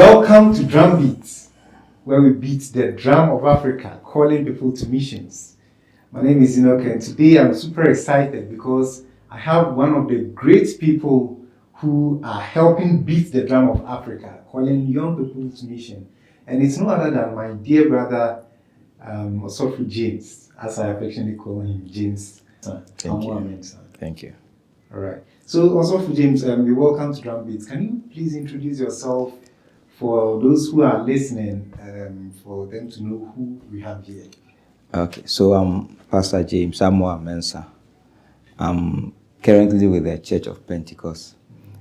Welcome to Drumbeat, where we beat the drum of Africa, calling people to missions. My name is Enoch, and today I'm super excited because I have one of the great people who are helping beat the drum of Africa, calling young people to mission. And it's no other than my dear brother, Osofu James, as I affectionately call him, James Amoah Mensah. Thank you. All right. So, Osofu James, you're welcome to Drumbeat. Can you please introduce yourself for those who are listening, for them to know who we have here? Okay, so I'm Pastor James Amoah Mensah. I'm currently with the Church of Pentecost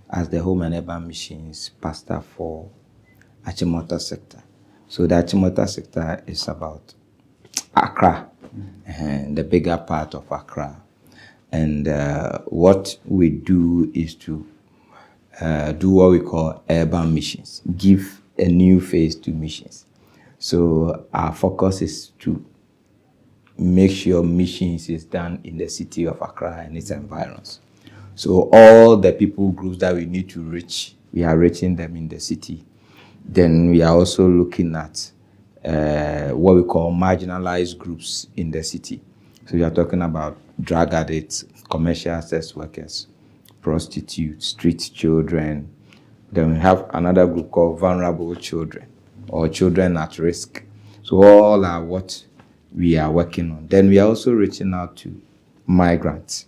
as the Home and Urban Missions Pastor for Achimota sector. So the Achimota sector is about Accra, and the bigger part of Accra. And what we do is to do what we call urban missions, give a new face to missions. So our focus is to make sure missions is done in the city of Accra and its environs. So all the people groups that we need to reach, we are reaching them in the city. Then we are also looking at what we call marginalized groups in the city. So we are talking about drug addicts, commercial sex workers, prostitutes, street children. Then we have another group called vulnerable children or children at risk. So all are what we are working on. Then we are also reaching out to migrants,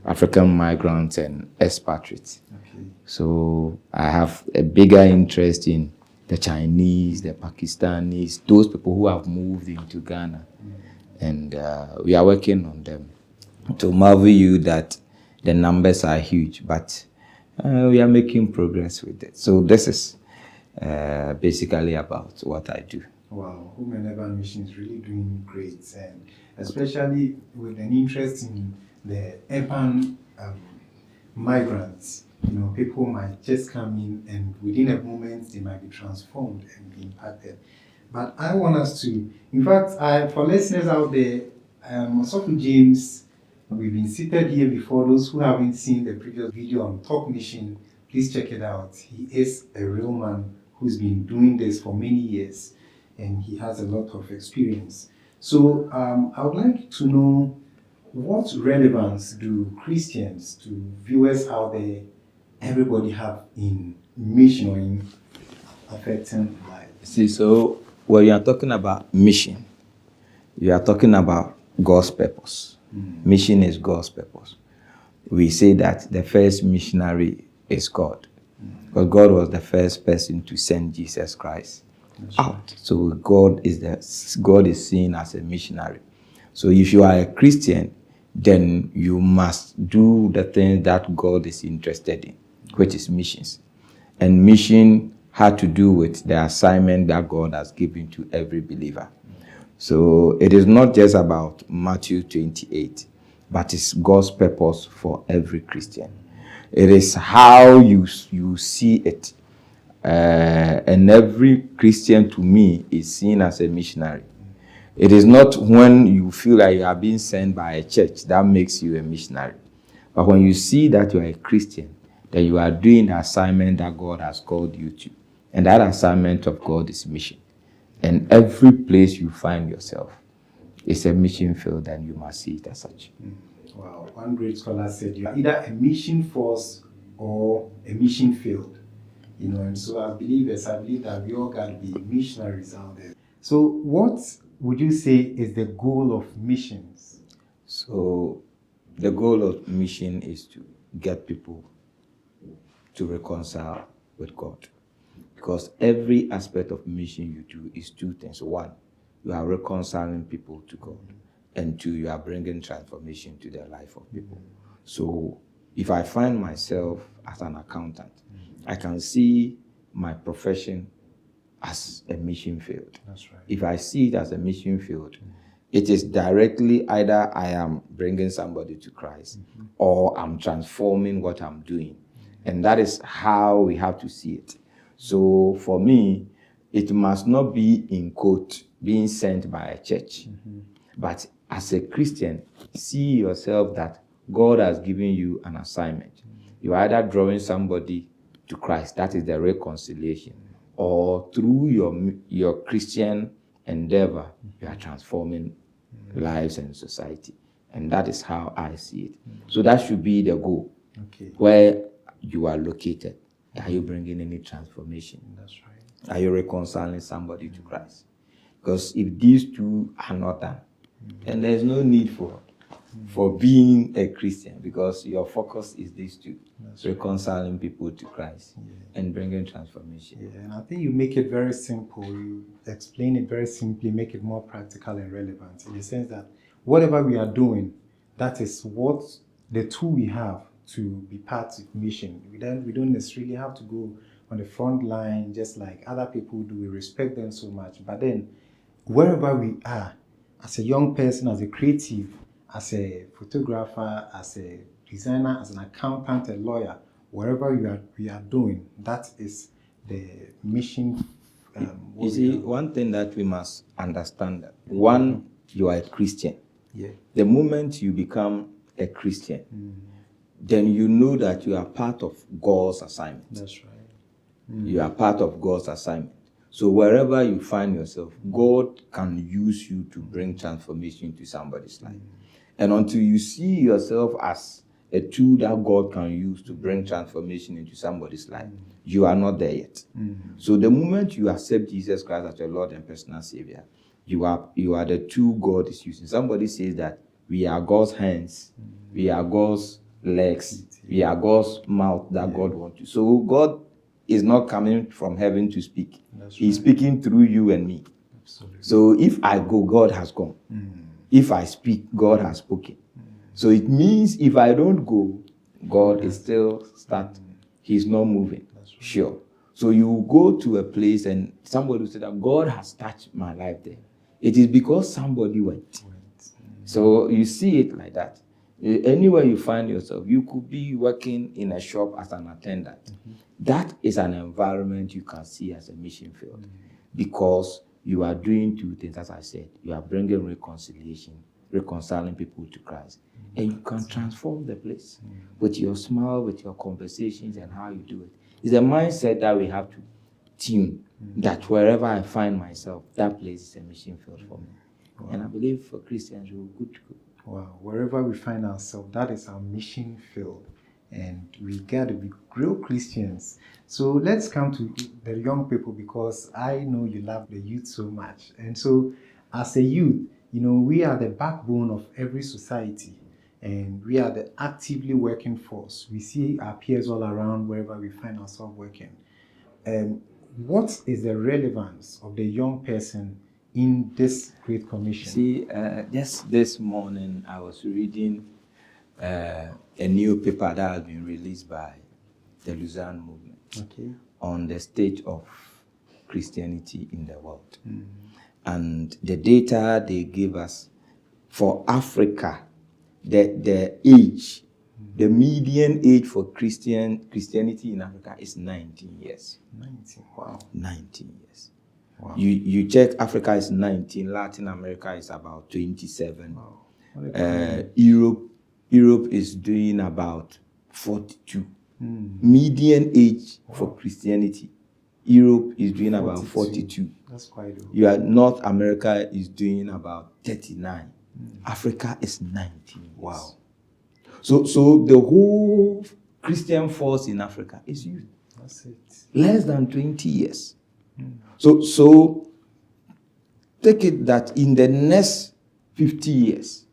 African migrants and expatriates. Okay. So I have a bigger interest in the Chinese, the Pakistanis, those people who have moved into Ghana. And we are working on them. To marvel you that the numbers are huge, but we are making progress with it. So this is basically about what I do. Wow, Home and Urban Mission is really doing great, and especially with an interest in the urban migrants. You know, people might just come in and within a moment they might be transformed and be impacted. But I want us to, in fact, for listeners out there, Osofu James, we've been seated here before. Those who haven't seen the previous video on Talk Mission, please check it out. He is a real man who's been doing this for many years, and he has a lot of experience. So I would like to know, what relevance do Christians, to viewers out there, everybody have in mission or in affecting lives? See, so when you are talking about mission, you are talking about God's purpose. Mission is God's purpose. We say that the first missionary is God. Because God was the first person to send Jesus Christ out. So God is seen as a missionary. So if you are a Christian, then you must do the things that God is interested in, which is missions. And mission had to do with the assignment that God has given to every believer. So it is not just about Matthew 28, but it's God's purpose for every Christian. It is how you see it. And every Christian, to me, is seen as a missionary. It is not when you feel like you are being sent by a church that makes you a missionary. But when you see that you are a Christian, then you are doing the assignment that God has called you to. And that assignment of God is mission. And every place you find yourself is a mission field, and you must see it as such. Wow, one great scholar said you are either a mission force or a mission field. You know, and so as believers, I believe that we all got to be missionaries out there. So what would you say is the goal of missions? So the goal of mission is to get people to reconcile with God. Because every aspect of mission you do is two things. One, you are reconciling people to God. And two, you are bringing transformation to the life of people. So if I find myself as an accountant, I can see my profession as a mission field. That's right. If I see it as a mission field, it is directly either I am bringing somebody to Christ or I'm transforming what I'm doing. And that is how we have to see it. So for me, it must not be in quote being sent by a church. But as a Christian, see yourself that God has given you an assignment. You are either drawing somebody to Christ, that is the reconciliation, or through your Christian endeavor, you are transforming lives and society. And that is how I see it. So that should be the goal. Okay. Where you are located, are you bringing any transformation? That's right. Are you reconciling somebody to Christ? Because if these two are not done, then there's no need for being a Christian, because your focus is these two. That's reconciling right. people to Christ and bringing transformation. Yeah, and I think you make it very simple. You explain it very simply, make it more practical and relevant, in the sense that whatever we are doing, that is what the tool we have to be part of mission. We don't necessarily have to go on the front line just like other people do. We respect them so much. But then wherever we are, as a young person, as a creative, as a photographer, as a designer, as an accountant, a lawyer, wherever we are doing, that is the mission. You see, one thing that we must understand, that one, you are a Christian. Yeah. The moment you become a Christian, then you know that you are part of God's assignment. That's right. You are part of God's assignment. So wherever you find yourself, God can use you to bring transformation to somebody's life. And until you see yourself as a tool that God can use to bring transformation into somebody's life, you are not there yet. So the moment you accept Jesus Christ as your Lord and personal Savior, you are the tool God is using. Somebody says that we are God's hands, we are God's legs, we are God's mouth that God wants to. So God is not coming from heaven to speak. He's speaking through you and me. Absolutely. So if I go, God has gone. If I speak, God has spoken. So it means if I don't go, God is still starting. He's not moving. Right. Sure. So you go to a place and somebody will say that God has touched my life there. It is because somebody went. So you see it like that. Anywhere you find yourself, you could be working in a shop as an attendant. That is an environment you can see as a mission field, because you are doing two things, as I said. You are bringing reconciliation, reconciling people to Christ, and you can transform the place with your smile, with your conversations, and how you do it. It's a mindset that we have to tune, that wherever I find myself, that place is a mission field for me. Wow. And I believe for Christians, we're good to go. Wow, wherever we find ourselves, that is our mission field. And we got to be real Christians. So let's come to the young people, because I know you love the youth so much. And so as a youth, we are the backbone of every society, and we are the actively working force. We see our peers all around wherever we find ourselves working. What is the relevance of the young person in this Great Commission? See, just this morning I was reading a new paper that has been released by the Lausanne movement on the state of Christianity in the world. And the data they give us for Africa, the age, the median age for Christianity in Africa is 19 years. 19, wow. 19 years. Wow. You check, Africa is 19, Latin America is about 27. Wow. Europe is doing about 42. Median age for Christianity, Europe is doing 42. About 42. That's quite low. North America is doing about 39. Africa is 19. Wow. So the whole Christian force in Africa is youth. That's it. Less than 20 years. So take it that in the next 50 years,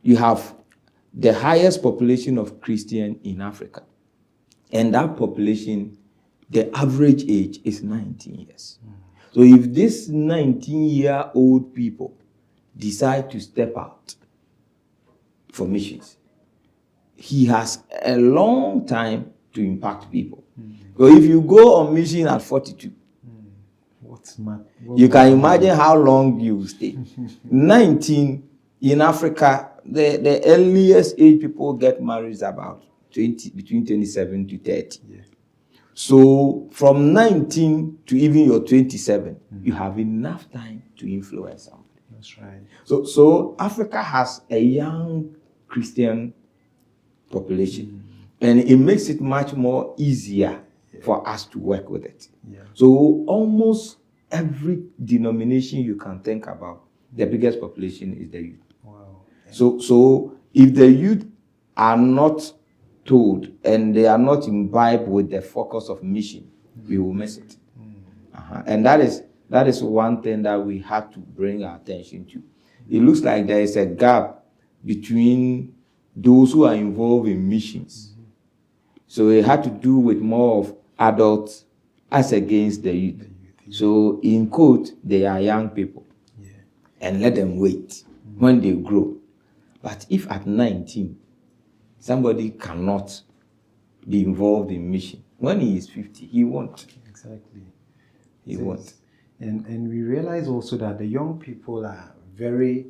you have the highest population of Christian in Africa. And that population, the average age is 19 years. So if these 19-year-old people decide to step out for missions, he has a long time to impact people. So if you go on mission at 42, you can imagine how long you will stay. 19 in Africa, the earliest age people get married is about between 27 to 30. Yeah. So from 19 to even your 27, you have enough time to influence somebody. That's right. So Africa has a young Christian population, and it makes it much more easier for us to work with it. Yeah. So almost every denomination you can think about, the biggest population is the youth. Wow. So if the youth are not told and they are not imbibed with the focus of mission, we will miss it. And that is one thing that we have to bring our attention to. It looks like there is a gap between those who are involved in missions. So it had to do with more of adults as against the youth. So in quote, they are young people. Yeah. And let them wait when they grow. But if at 19, somebody cannot be involved in mission, when he is 50, he won't. Exactly. He won't. And we realize also that the young people are very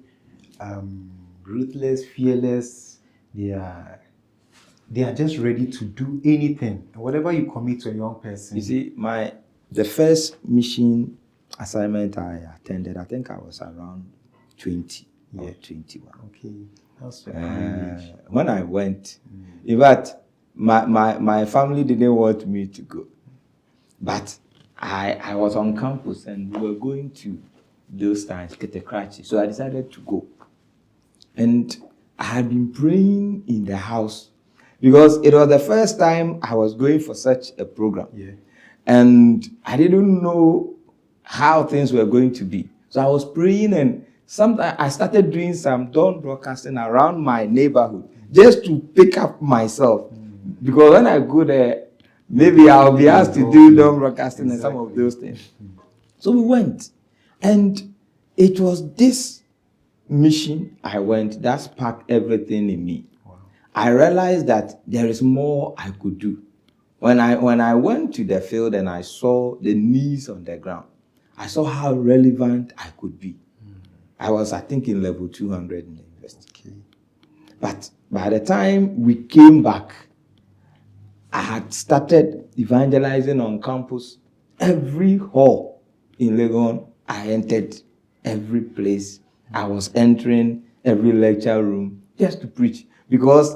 ruthless, fearless. They are just ready to do anything. Whatever you commit to a young person. You see, the first mission assignment I attended, I think I was around 20 or 21. Okay. That's the age. When I went, in fact, my family didn't want me to go. But I was on campus and we were going to those times, Ketekrachi. So I decided to go. And I had been praying in the house because it was the first time I was going for such a program. Yeah. And I didn't know how things were going to be. So I was praying, and sometimes I started doing some dawn broadcasting around my neighborhood just to pick up myself. Because when I go there, maybe I'll be asked to do dawn broadcasting and some of those things. So we went. And it was this mission I went that sparked everything in me. Wow. I realized that there is more I could do. When I went to the field and I saw the needs on the ground, I saw how relevant I could be. I was, I think, in level 200 in the university. Okay. But by the time we came back, I had started evangelizing on campus. Every hall in Legon, I entered every place. I was entering every lecture room just to preach, because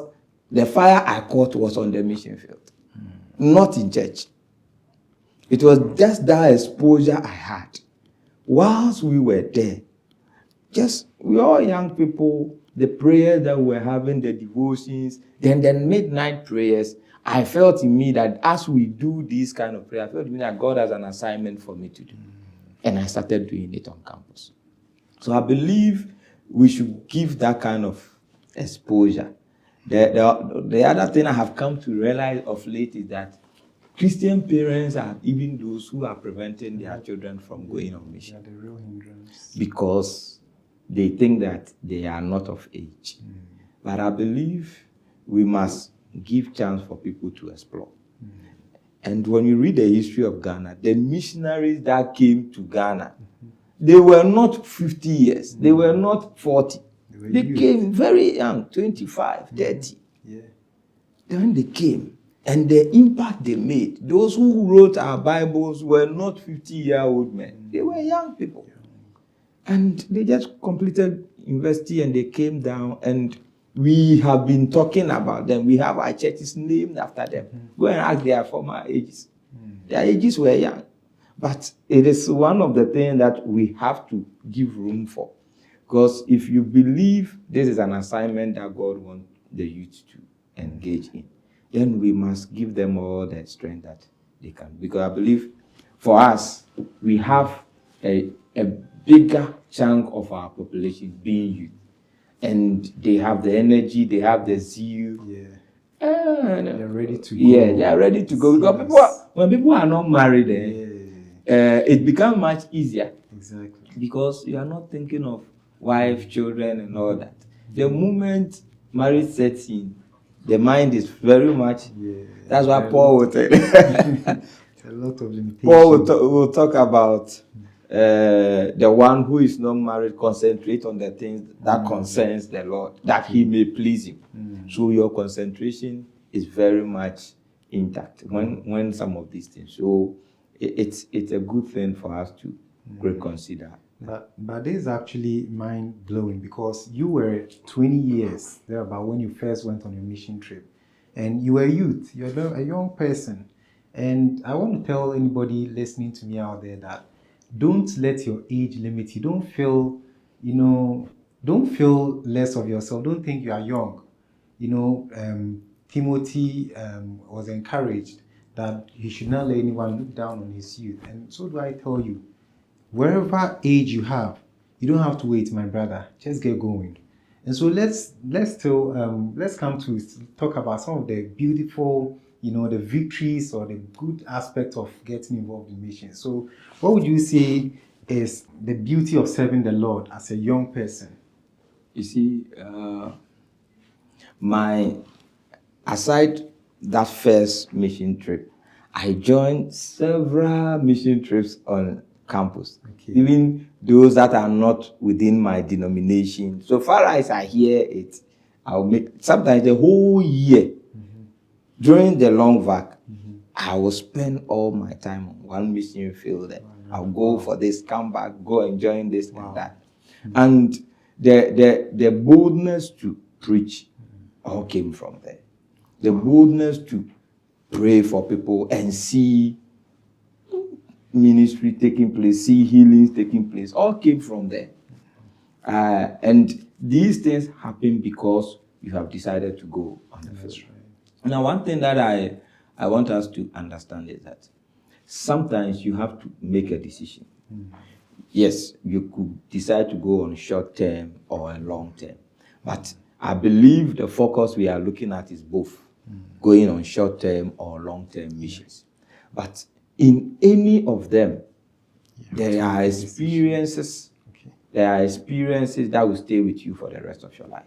the fire I caught was on the mission field, not in church. It was just that exposure I had. Whilst we were there, we all young people, the prayers that we were having, the devotions, then the midnight prayers, I felt in me that as we do this kind of prayer, I felt in me that God has an assignment for me to do. And I started doing it on campus. So I believe we should give that kind of exposure. The other thing I have come to realize of late is that Christian parents are even those who are preventing their children from going on mission. Yeah, the real hindrance. Because they think that they are not of age. But I believe we must give chance for people to explore. And when you read the history of Ghana, the missionaries that came to Ghana, they were not 50 years. They were not 40. They came very young, 25, 30. Yeah. Then they came. And the impact they made, those who wrote our Bibles were not 50-year-old men. They were young people. And they just completed university and they came down, and we have been talking about them. We have our churches named after them. Go and ask their former ages. Their ages were young. But it is one of the things that we have to give room for. Because if you believe this is an assignment that God wants the youth to engage in, then we must give them all the strength that they can. Because I believe for us, we have a bigger chunk of our population being youth. And they have the energy, they have the zeal. Yeah. They're ready to go. Yeah, they are ready to go. Because when people are not married, it becomes much easier. Exactly. Because you are not thinking of wife, children, and all that. The moment marriage sets in, the mind is very much. Yeah. That's why Paul will tell. A lot of limitations. Paul will talk about the one who is not married concentrate on the things that concerns the Lord, that he may please him. So your concentration is very much intact when some of these things. So it's a good thing for us to reconsider. But this is actually mind-blowing, because you were 20 years there about when you first went on your mission trip. And you were youth, you're a young person. And I want to tell anybody listening to me out there that don't let your age limit you. Don't feel, don't feel less of yourself. Don't think you are young. Timothy was encouraged that he should not let anyone look down on his youth. And so do I tell you, wherever age you have, you don't have to wait, my brother. Just get going. And so let's come to talk about some of the beautiful, the victories or the good aspects of getting involved in missions. So, what would you say is the beauty of serving the Lord as a young person? You see, aside that first mission trip, I joined several mission trips on campus, even those that are not within my denomination. So far as I hear it, I'll make sometimes the whole year. During the long vac, I will spend all my time on one mission field. I'll go for this, come back, go and join this and that. And the boldness to preach all came from there. The boldness to pray for people and see ministry taking place, see healings taking place, all came from there. And these things happen because you have decided to go on the field. Right. Now, one thing that I want us to understand is that sometimes you have to make a decision. Yes, you could decide to go on short term or a long term. But I believe the focus we are looking at is both going on short term or long term missions. But in any of them, there are experiences. There are experiences that will stay with you for the rest of your life.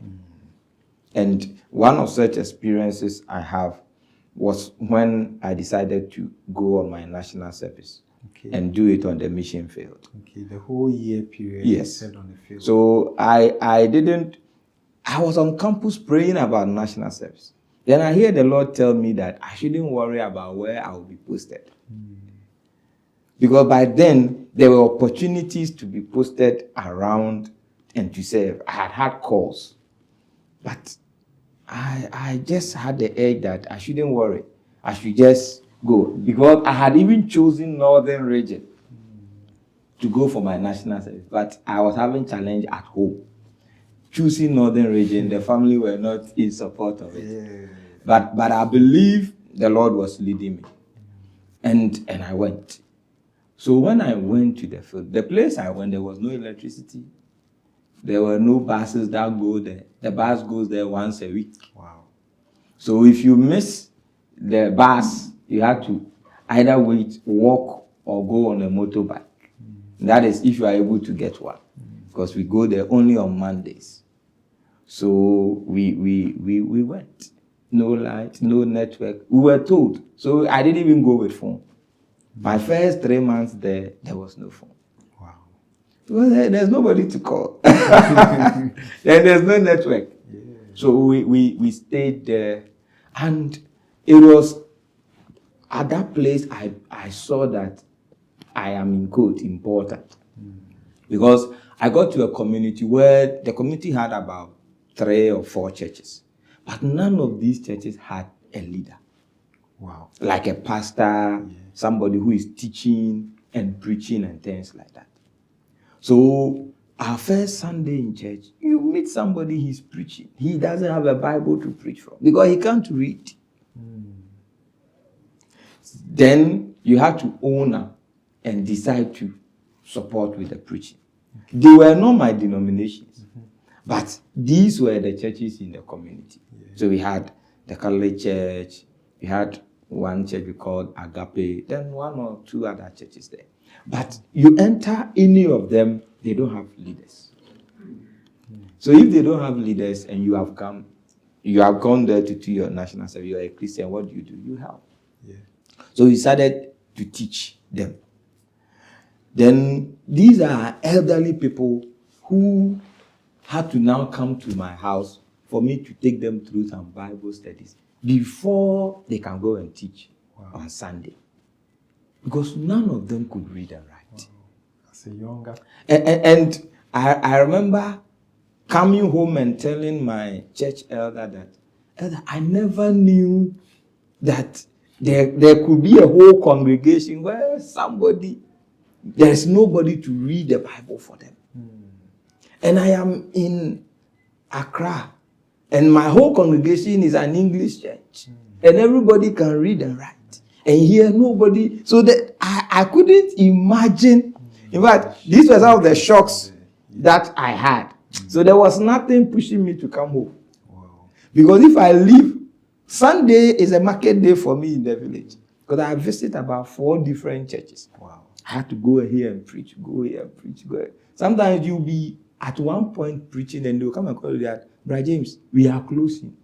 And one of such experiences I have was when I decided to go on my national service and do it on the mission field. The whole year period. Yes. You said on the field. So I was on campus praying about national service. Then I hear the Lord tell me that I shouldn't worry about where I will be posted. Because by then, there were opportunities to be posted around and to serve. I had calls. But I just had the edge that I shouldn't worry. I should just go. Because I had even chosen Northern Region to go for my national service. But I was having challenge at home. Choosing Northern Region, the family were not in support of it. Yeah. But I believe the Lord was leading me. And I went. So when I went to the field, the place I went, there was no electricity. There were no buses that go there. The bus goes there once a week. Wow. So if you miss the bus, you have to either walk, or go on a motorbike. That is if you are able to get one. Because we go there only on Mondays. So we went. No light, no network. We were told. So I didn't even go with phone. My first 3 months there was no phone. Wow. Well, there's nobody to call. Then there's no network. Yeah. So we stayed there. And it was at that place I saw that I am in quote important. Because I got to a community where the community had about 3 or 4 churches. But none of these churches had a leader. Wow. Like a pastor, somebody who is teaching and preaching and things like that. So our first Sunday in church, you meet somebody, he's preaching. He doesn't have a Bible to preach from because he can't read. Then you have to own up and decide to support with the preaching. They were not my denominations, but these were the churches in the community. So we had the Catholic Church, we had one church we called Agape, then 1 or 2 other churches there. But you enter any of them, they don't have leaders. So if they don't have leaders and you have gone there to do your national service, you're a Christian, what do? You help. Yeah. So we started to teach them. Then these are elderly people who had to now come to my house for me to take them through some Bible studies before they can go and teach on Sunday. Because none of them could read and write. Wow. As a younger. And I remember coming home and telling my church elder that, Elder, I never knew that There could be a whole congregation where there's nobody to read the Bible for them. And I am in Accra, and my whole congregation is an English church, and everybody can read and write. And here, nobody. So that I couldn't imagine. In fact, these were some of the shocks that I had. So there was nothing pushing me to come home. Wow. Because if I leave, Sunday is a market day for me in the village. Because I visit about 4 different churches. Wow. I had to go here and preach, go here and preach, go here. Sometimes you'll be at one point preaching and they'll come and call you that, Brother James, we are closing.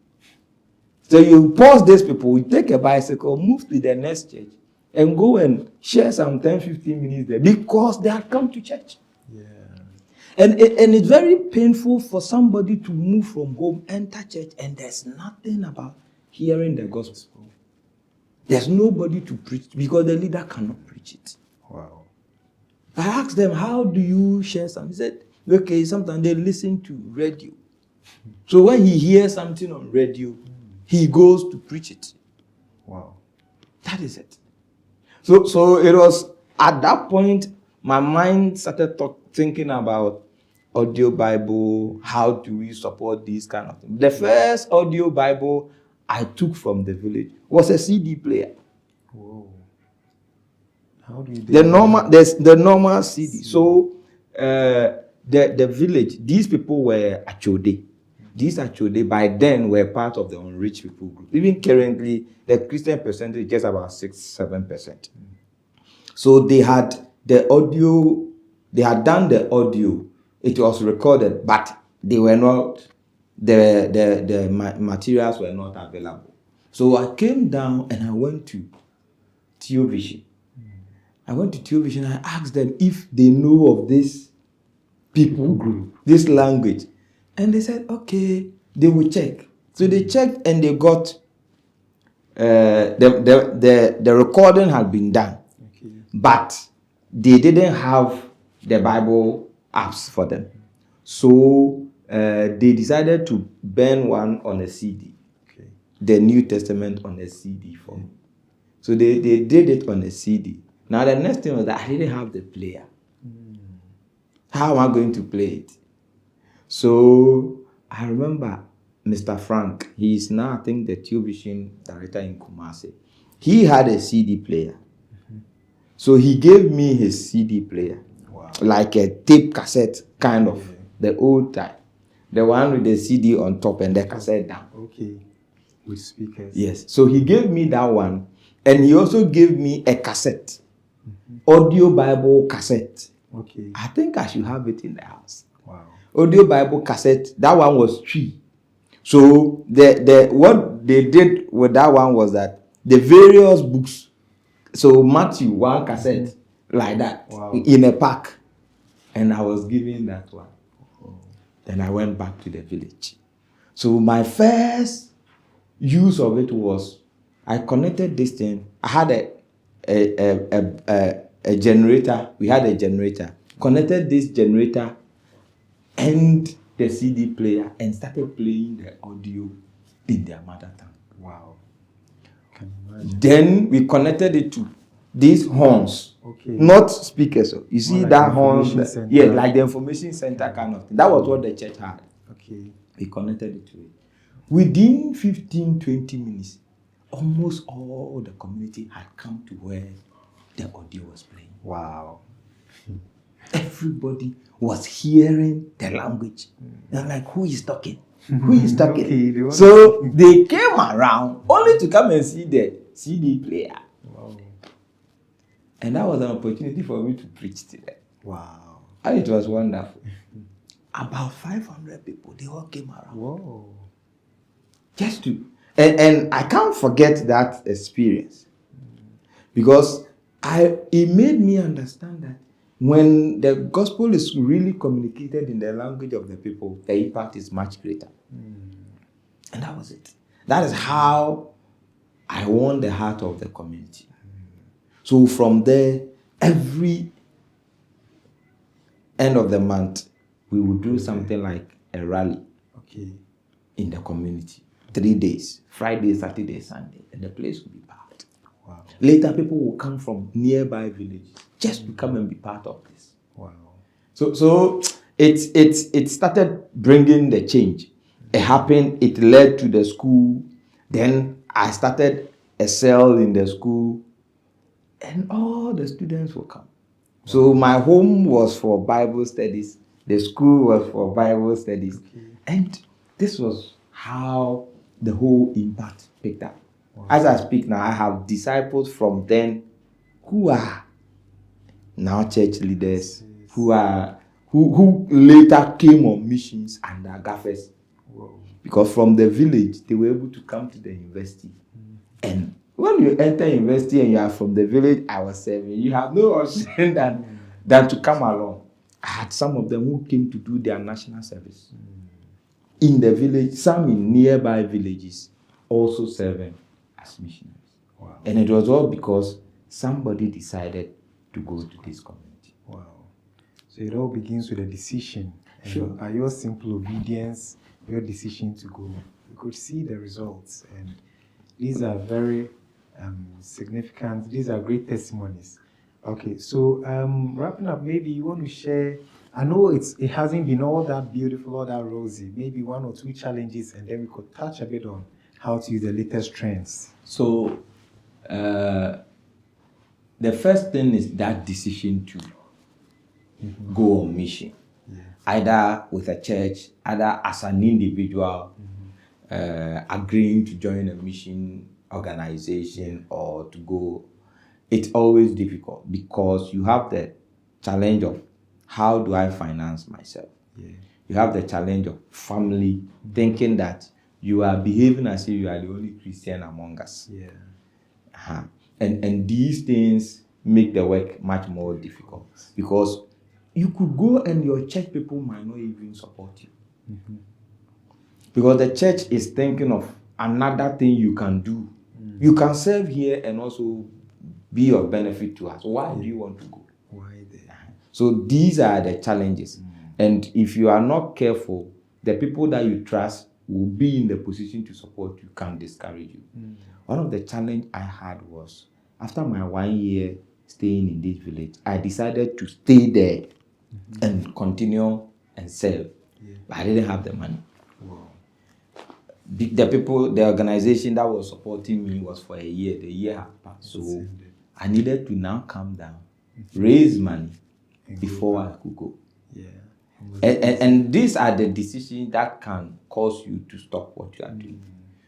So you pause these people, you take a bicycle, move to the next church, and go and share some 10-15 minutes there because they had come to church. Yeah. And it's very painful for somebody to move from home, enter church, and there's nothing about hearing the gospel. There's nobody to preach because the leader cannot preach it. Wow. I asked them, how do you share something? He said, okay, sometimes they listen to radio. So when he hears something on radio, he goes to preach it. Wow. That is it. So it was at that point, my mind started thinking about audio Bible, how do we support these kind of things. The first audio Bible I took from the village was a CD player. Whoa. How do you do There's the normal CD. So the village, these people were Achode. These Achode by then were part of the unreached people group. Even currently, the Christian percentage is just about 6-7%. So they had the audio, they had done the audio, it was recorded, but they were not, the materials were not available. So I came down and I went to Theovision. I went to Theovision and I asked them if they know of this people group, this language. And they said, okay, they will check. So they checked and they got, the recording had been done. Okay. But they didn't have the Bible apps for them. So they decided to burn one on a CD. Okay. The New Testament on a CD for me. So they did it on a CD. Now the next thing was that I didn't have the player. How am I going to play it? So I remember Mr. Frank, he is now, I think, the television director in Kumasi. He had a CD player. So he gave me his CD player. Wow. Like a tape cassette, kind of, the old type. The one with the CD on top and the cassette down. Okay. With speakers. Yes. So he gave me that one. And he also gave me a cassette. Audio Bible cassette. Okay. I think I should have it in the house. Wow. Audio Bible cassette. That one was 3. So what they did with that one was that the various books. So Matthew, one cassette like that. Wow. In a pack. And I was given that one. Then I went back to the village. So my first use of it was I connected this thing. I had a generator. We had a generator. Connected this generator and the CD player and started playing the audio in their mother tongue. Wow. Can you imagine? Then we connected it to these horns. Okay. Not speakers. You see like that horn? information Yeah, center. like the information center kind of thing. That was what the church had. Okay. We connected it to it. Within 15-20 minutes, almost all the community had come to where the audio was playing. Wow. Everybody was hearing the language. They're like, who is talking? Who is talking? Okay, So they came around only to come and see the CD player. Wow. And that was an opportunity for me to preach to them. Wow. And it was wonderful. About 500 people, they all came around. Whoa. Just to, and I can't forget that experience. Because it made me understand that when the gospel is really communicated in the language of the people, the impact is much greater. And that was it. That is how I won the heart of the community. So from there, every end of the month, we would do something like a rally in the community. 3 days, Friday, Saturday, Sunday, and the place would be packed. Wow. Later, people will come from nearby villages just to come and be part of this. Wow. So it started bringing the change. It happened. It led to the school. Then I started a cell in the school, and all the students will come. So my home was for Bible studies. The school was for Bible studies. Okay. And this was how the whole impact picked up. Wow. As I speak now, I have disciples from then who are now church leaders, who later came on missions and are gaffers. Whoa. Because from the village, they were able to come to the university. And when you enter university and you are from the village I was serving, you have no option than to come along. I had some of them who came to do their national service in the village, some in nearby villages, also serving as missionaries. Wow. And it was all because somebody decided to go to this community. Wow. So it all begins with a decision. And Sure. by your simple obedience, your decision to go, you could see the results. And these are very significant. These are great testimonies. Okay, so wrapping up, maybe you want to share. I know it hasn't been all that beautiful, all that rosy. Maybe one or two challenges, and then we could touch a bit on how to use the latest trends. So, the first thing is that decision to go on mission, either with a church, either as an individual, agreeing to join a mission organization or to go. It's always difficult because you have the challenge of how do I finance myself? Yeah. You have the challenge of family, thinking that you are behaving as if you are the only Christian among us. Yeah. And these things make the work much more difficult because you could go and your church people might not even support you. Because the church is thinking of another thing you can do. You can serve here and also be of benefit to us. Why do you want to go? Why there? So these are the challenges. And if you are not careful, the people that you trust will be in the position to support you, can discourage you. One of the challenges I had was after my 1 year staying in this village, I decided to stay there and continue and serve. But I didn't have the money. Wow. The organization that was supporting me was for a year. The year had passed. So I needed to now come down, raise money before I could go. Yeah. And these are the decisions that can cause you to stop what you are doing.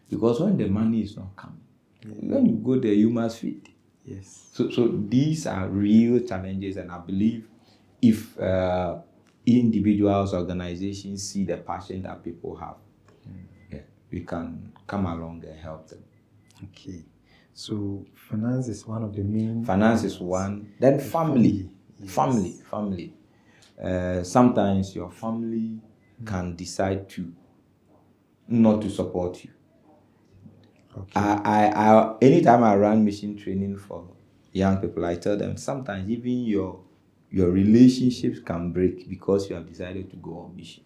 Because when the money is not coming, when you go there, you must feed. Yes. So these are real challenges, and I believe if individuals, organizations see the passion that people have, we can come along and help them. Okay. So finance is one of the main. Finance is one. Then family. Yes. Family. Sometimes your family can decide to not to support you. Okay. I anytime I run mission training for young people, I tell them sometimes even your relationships can break because you have decided to go on mission.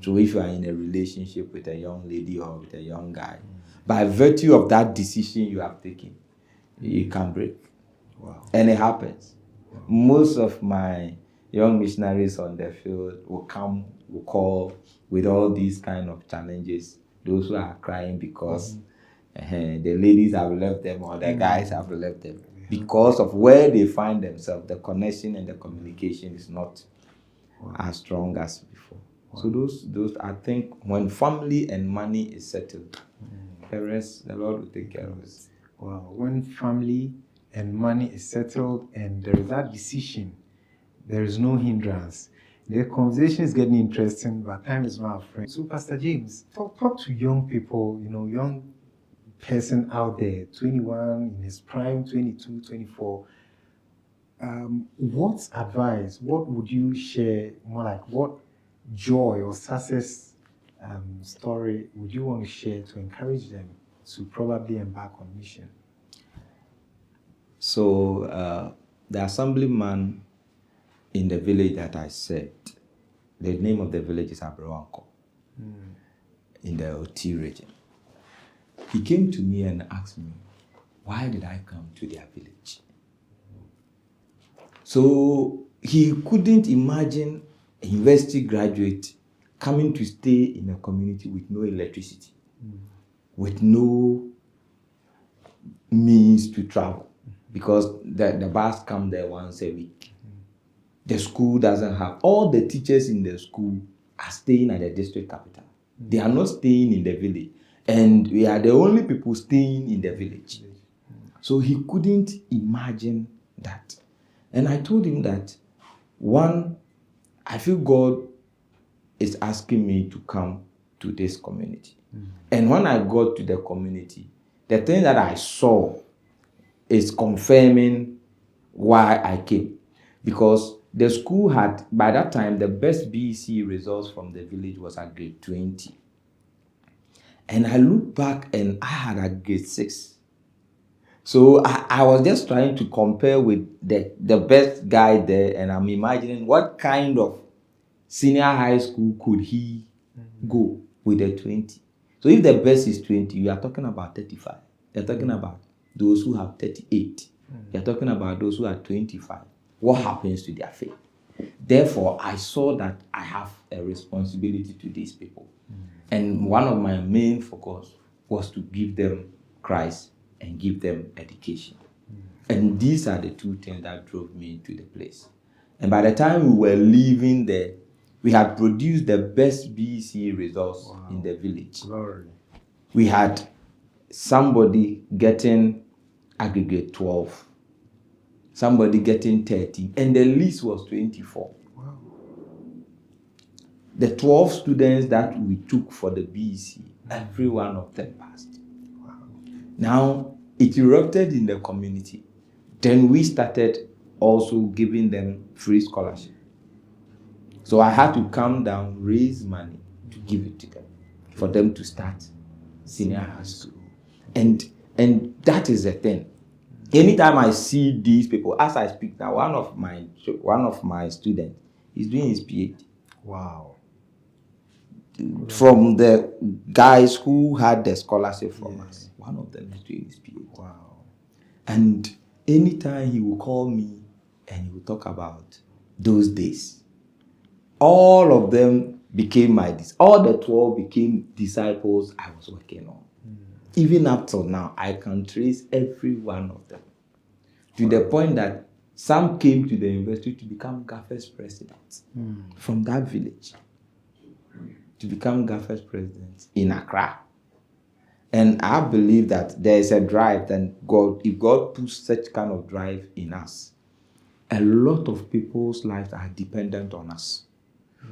So if you are in a relationship with a young lady or with a young guy, by virtue of that decision you have taken, it can break. Wow. And it happens. Most of my young missionaries on the field will call with all these kind of challenges. Those who are crying because the ladies have left them or the guys have left them because of where they find themselves. The connection and the communication is not as strong as before. So those I think when family and money is settled, the rest the Lord will take care of it. Wow. When family and money is settled and there is that decision, there is no hindrance. The conversation is getting interesting, but time is not our friend. So, Pastor James, talk to young people, young person out there, 21, in his prime, 22, 24. What advice, what would you share, more like what joy or success story would you want to share to encourage them to probably embark on mission? So the assemblyman in the village that I said, the name of the village is Abroanko, in the OT region. He came to me and asked me, why did I come to their village? So he couldn't imagine a university graduate coming to stay in a community with no electricity, with no means to travel, because the bus comes there once a week. The school doesn't have, all the teachers in the school are staying at the district capital. They are not staying in the village. And we are the only people staying in the village. So he couldn't imagine that. And I told him that, one, I feel God is asking me to come to this community. And when I got to the community, the thing that I saw is confirming why I came. Because the school had, by that time, the best BEC results from the village was at grade 20. And I looked back and I had a grade 6. So I was just trying to compare with the best guy there, and I'm imagining what kind of senior high school could he go with a 20. So if the best is 20, you are talking about 35. You're talking about those who have 38. You're talking about those who are 25. What happens to their faith? Therefore, I saw that I have a responsibility to these people. And one of my main focus was to give them Christ and give them education. And these are the two things that drove me to the place. And by the time we were leaving there, we had produced the best BEC results in the village. Glory. We had somebody getting aggregate 12, somebody getting 13, and the list was 24. Wow. The 12 students that we took for the BEC, every one of them passed. Wow. Now, it erupted in the community. Then we started also giving them free scholarship. So I had to come down, raise money to give it to them, for them to start senior high school. And that is the thing. Anytime I see these people, as I speak now, one of my students is doing his PhD. Wow. From the guys who had the scholarship from us, one of them is doing his PhD. Wow. And anytime he will call me and he will talk about those days, all of them became all the 12 became disciples I was working on. Even up till now, I can trace every one of them. To the point that some came to the university to become GAFES presidents from that village. To become GAFES presidents in Accra. And I believe that there is a drive, and if God puts such kind of drive in us, a lot of people's lives are dependent on us.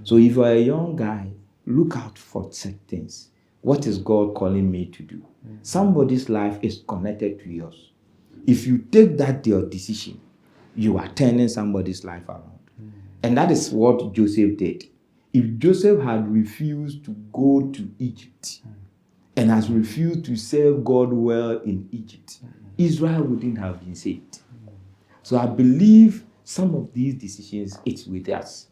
So if you're a young guy, look out for such things. What is God calling me to do? Somebody's life is connected to yours. If you take that your decision, you are turning somebody's life around. And that is what Joseph did. If Joseph had refused to go to Egypt and has refused to serve God well in Egypt, Israel wouldn't have been saved. So I believe some of these decisions, it's with us.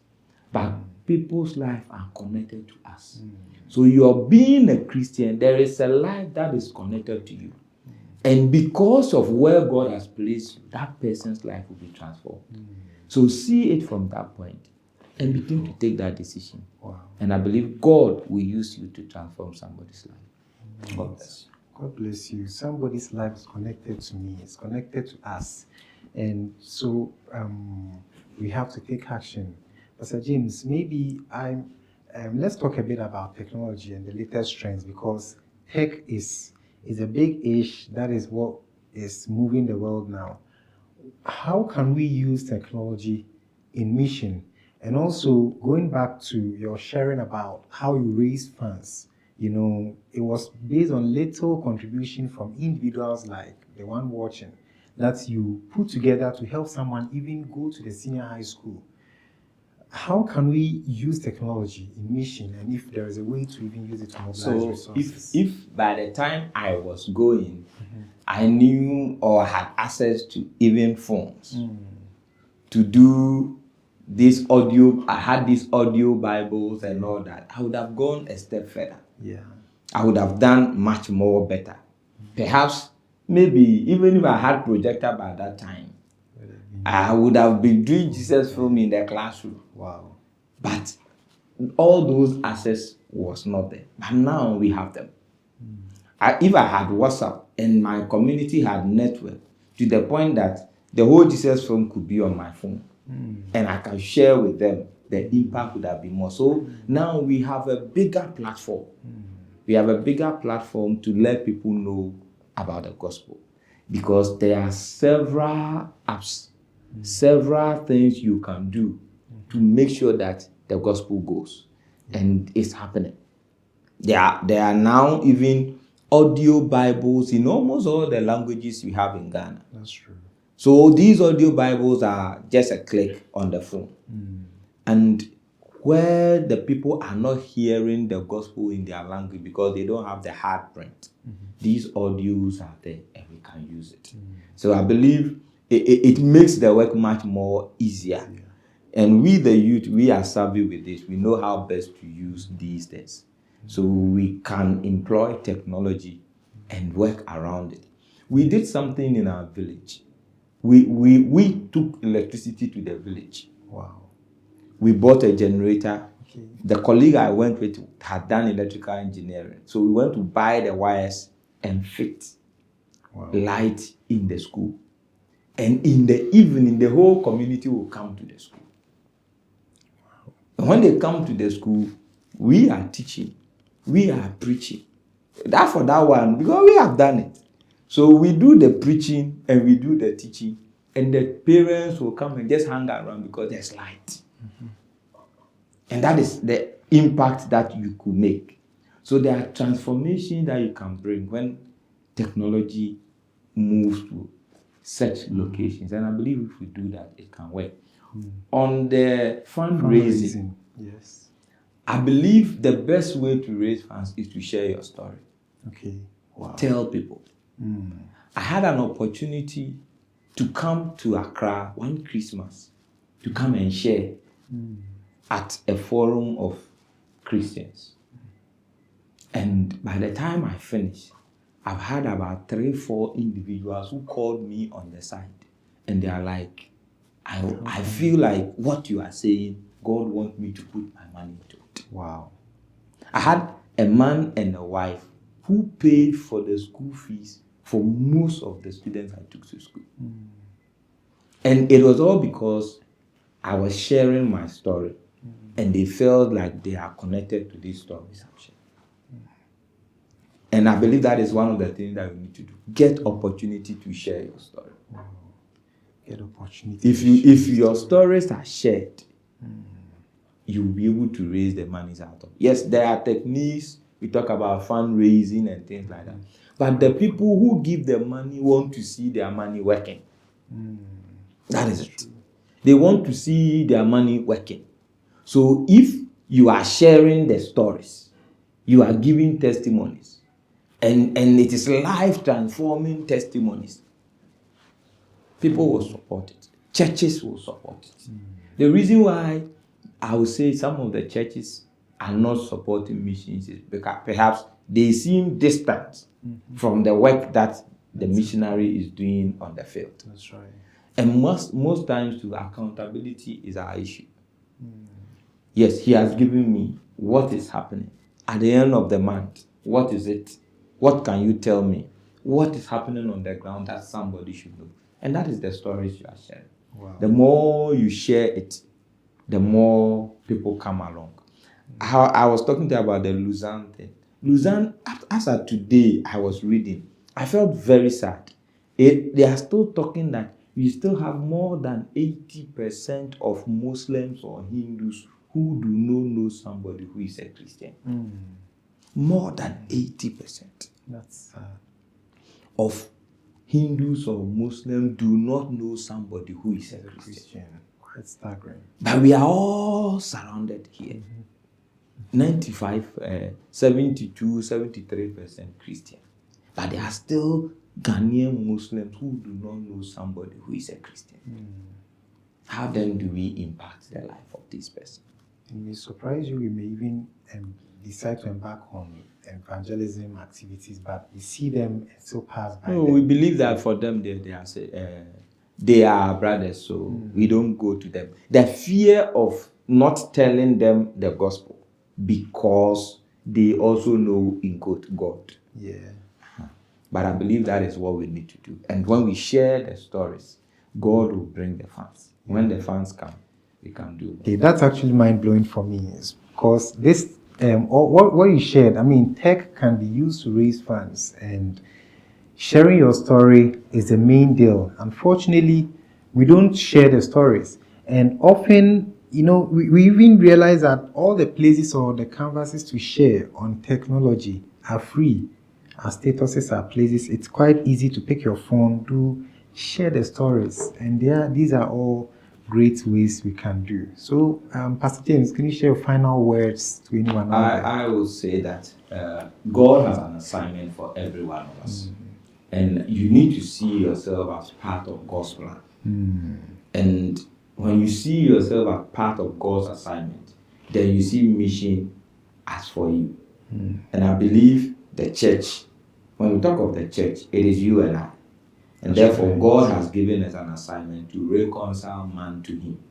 But people's lives are connected to us. So you're being a Christian, there is a life that is connected to you. And because of where God has placed you, that person's life will be transformed. So see it from that point and begin to take that decision. Wow. And I believe God will use you to transform somebody's life. God bless you. God bless you. Somebody's life is connected to me. It's connected to us. And so we have to take action. Pastor James, maybe let's talk a bit about technology and the latest trends, because tech is a big issue. That is what is moving the world now. How can we use technology in mission? And also going back to your sharing about how you raise funds, it was based on little contribution from individuals like the one watching that you put together to help someone even go to the senior high school. How can we use technology in mission, and if there is a way to even use it to mobilize resources? If by the time I was going, I knew or had access to even phones to do this audio, I had these audio Bibles and all that, I would have gone a step further. Yeah. I would have done much more better. Perhaps maybe even if I had projector by that time, I would have been doing Jesus film in the classroom. Wow. But all those access was not there. But now we have them. If I had WhatsApp and my community had network to the point that the whole Jesus film could be on my phone and I can share with them, the impact would have been more. So now we have a bigger platform. We have a bigger platform to let people know about the gospel because there are several apps, several things you can do to make sure that the gospel goes and it's happening. There are now even audio Bibles in almost all the languages we have in Ghana. That's true. So these audio Bibles are just a click on the phone. And where the people are not hearing the gospel in their language because they don't have the hard print, these audios are there and we can use it. So I believe it makes the work much more easier. And we, the youth, we are savvy with this. We know how best to use these things. So we can employ technology and work around it. We did something in our village. We took electricity to the village. Wow. We bought a generator. Okay. The colleague I went with had done electrical engineering. So we went to buy the wires and fit light in the school. And in the evening, the whole community will come to the school. And when they come to the school, we are teaching, we are preaching. That for that one, because we have done it. So we do the preaching and we do the teaching, and the parents will come and just hang around because there's light. And that is the impact that you could make. So there are transformations that you can bring when technology moves to such locations. And I believe if we do that, it can work. On the fundraising, yes, I believe the best way to raise funds is to share your story. Okay. Wow. Tell people. I had an opportunity to come to Accra one Christmas to come and share at a forum of Christians. And by the time I finished, I've had about 3-4 individuals who called me on the side. And they are like, I feel like what you are saying, God wants me to put my money into it. Wow. I had a man and a wife who paid for the school fees for most of the students I took to school. And it was all because I was sharing my story. And they felt like they are connected to these stories I'm sharing. And I believe that is one of the things that we need to do. Get opportunity to share your story. Get opportunity. If your stories are shared, you'll be able to raise the monies out of. Yes, there are techniques. We talk about fundraising and things like that. But the people who give the money want to see their money working. That is it. They want to see their money working. So if you are sharing the stories, you are giving testimonies, and it is life transforming testimonies, people will support it. Churches will support it. The reason why I would say some of the churches are not supporting missions is because perhaps they seem distant from the work that the missionary is doing on the field. That's right. And most times, too, accountability is our issue. Yes, he has given me what is happening. At the end of the month, what is it? What can you tell me? What is happening on the ground that somebody should know? And that is the stories you are sharing. Wow. The more you share it, the more people come along. How I was talking to you about the Lausanne thing. Lausanne, as of today, I was reading, I felt very sad. They are still talking that we still have more than 80% of Muslims or Hindus who do not know somebody who is a Christian. More than 80%. That's of Hindus or Muslims do not know somebody who is a Christian. Quite staggering. But we are all surrounded here. 95, 72, 73% Christian. But there are still Ghanaian Muslims who do not know somebody who is a Christian. How then do we impact the life of this person? It may surprise you, we may even decide to embark on evangelism activities, but we see them and still pass by. No, them. we believe that for them, they are our brothers, so we don't go to them. The fear of not telling them the gospel because they also know in God. Yeah. But I believe that is what we need to do. And when we share the stories, God will bring the fans. When the fans come, we can do that. Okay, that's actually mind blowing for me, is because this what you shared. I mean, tech can be used to raise funds, and sharing your story is the main deal. Unfortunately, we don't share the stories, and often, we even realize that all the places or the canvases to share on technology are free. Our statuses are places. It's quite easy to pick your phone, share the stories, and these are all great ways we can do. So, Pastor James, can you share your final words to anyone out there? I will say that God has an assignment for every one of us. And you need to see yourself as part of God's plan. And when you see yourself as part of God's assignment, then you see mission as for you. And I believe the church, when we talk of the church, it is you and I. And therefore, God has given us an assignment to reconcile man to Him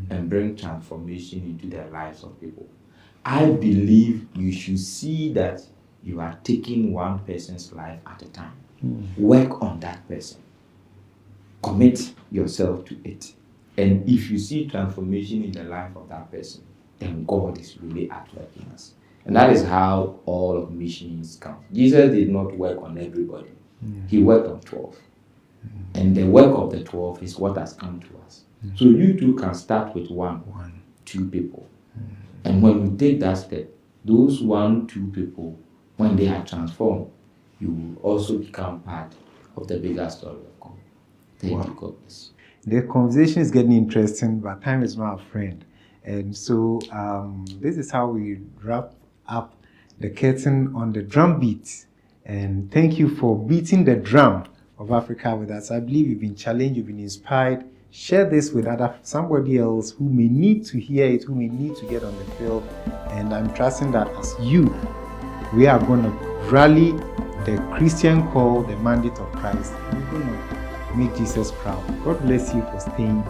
and bring transformation into the lives of people. I believe you should see that you are taking one person's life at a time. Work on that person. Commit yourself to it. And if you see transformation in the life of that person, then God is really at work in us. And that is how all of missions come. Jesus did not work on everybody. He worked on 12. And the work of the 12 is what has come to us. So you too can start with one, 2 people. And when we take that step, those 1, 2 people, when they are transformed, you will also become part of the bigger story of God. Thank you, God bless you. The conversation is getting interesting, but time is not a friend. And so this is how we wrap up the curtain on the drum beat. And thank you for beating the drum of Africa with us. I believe you've been challenged, you've been inspired. Share this with somebody else who may need to hear it, who may need to get on the field. And I'm trusting that as you, we are going to rally the Christian call, the mandate of Christ. We're going to make Jesus proud. God bless you for staying